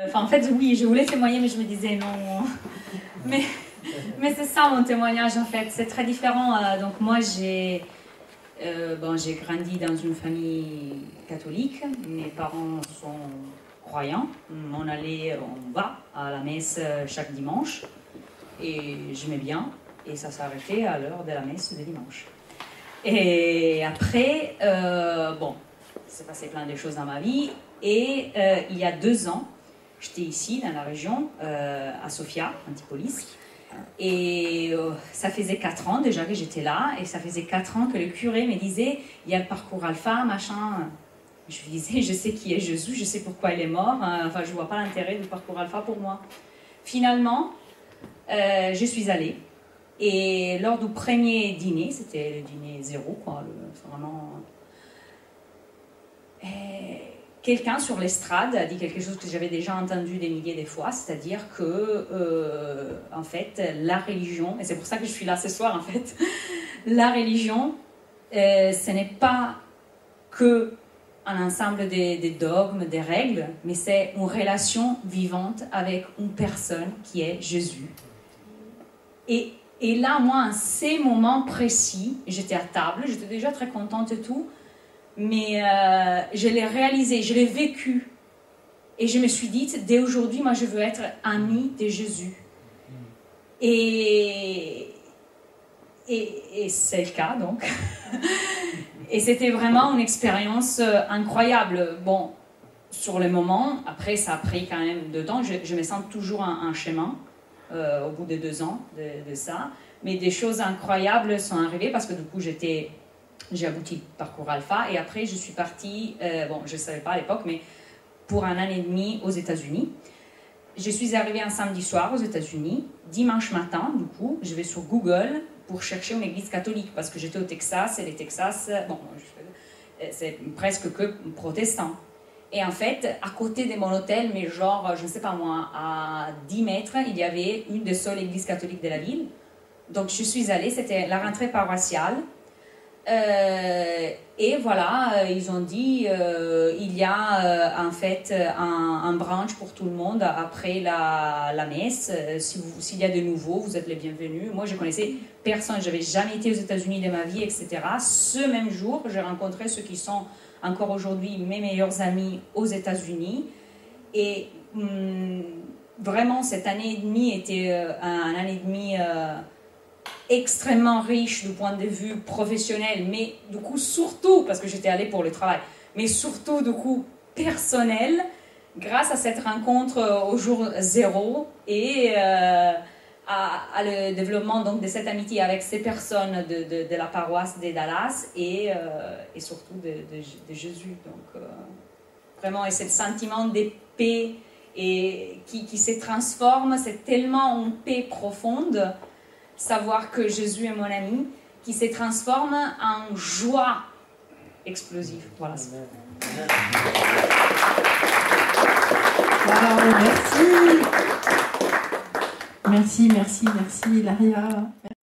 Enfin, en fait, oui, je voulais témoigner, mais je me disais non. Mais c'est ça mon témoignage, en fait. C'est très différent. Donc, moi, j'ai grandi dans une famille catholique. Mes parents sont croyants. On va à la messe chaque dimanche. Et j'aimais bien. Et ça s'est arrêté à l'heure de la messe de dimanche. Et après, il s'est passé plein de choses dans ma vie. Et il y a 2 ans, j'étais ici, dans la région, à Sofia, Antipolis. Et ça faisait 4 ans déjà que j'étais là. Et ça faisait 4 ans que le curé me disait, il y a le parcours alpha, machin. Je lui disais, je sais qui est Jésus, je sais pourquoi il est mort. Enfin, je ne vois pas l'intérêt du parcours alpha pour moi. Finalement, je suis allée. Et lors du premier dîner, c'était le dîner 0, quoi, vraiment... quelqu'un sur l'estrade a dit quelque chose que j'avais déjà entendu des milliers de fois, c'est-à-dire que, en fait, la religion, et c'est pour ça que je suis là ce soir, en fait, la religion, ce n'est pas que un ensemble des dogmes, des règles, mais c'est une relation vivante avec une personne qui est Jésus. Et là, moi, en ces moments précis, j'étais à table, j'étais déjà très contente et tout, mais je l'ai réalisé, je l'ai vécu. Et je me suis dit, dès aujourd'hui, moi, je veux être amie de Jésus. Et c'est le cas, donc. Et c'était vraiment une expérience incroyable. Bon, sur le moment, après, ça a pris quand même 2 ans. Je me sens toujours un chemin. Au bout de 2 ans de ça. Mais des choses incroyables sont arrivées parce que du coup, j'ai abouti parcours alpha et après, je suis partie, je ne savais pas à l'époque, mais pour 1 an et demi aux États-Unis. Je suis arrivée un samedi soir aux États-Unis. Dimanche matin, du coup, je vais sur Google pour chercher une église catholique parce que j'étais au Texas et les Texas, c'est presque que protestant. Et en fait, à côté de mon hôtel, mais genre, je ne sais pas moi, à 10 mètres, il y avait une des seules églises catholiques de la ville. Donc, je suis allée, c'était la rentrée paroissiale. Et voilà, ils ont dit, il y a en fait un brunch pour tout le monde après la messe. S'il y a de nouveau, vous êtes les bienvenus. Moi, je connaissais personne, je n'avais jamais été aux États-Unis de ma vie, etc. Ce même jour, j'ai rencontré ceux qui sont encore aujourd'hui mes meilleurs amis aux États-Unis. Et vraiment, cette année et demie était un année et demie extrêmement riche du point de vue professionnel, mais du coup, surtout, parce que j'étais allée pour le travail, mais surtout, du coup, personnel, grâce à cette rencontre au jour 0 et à le développement donc, de cette amitié avec ces personnes de la paroisse de Dallas et surtout de Jésus. Donc, vraiment, et ce sentiment de paix et qui se transforme, c'est tellement une paix profonde, savoir que Jésus est mon ami, qui se transforme en joie explosive. Voilà. Wow, merci. Merci, Laria.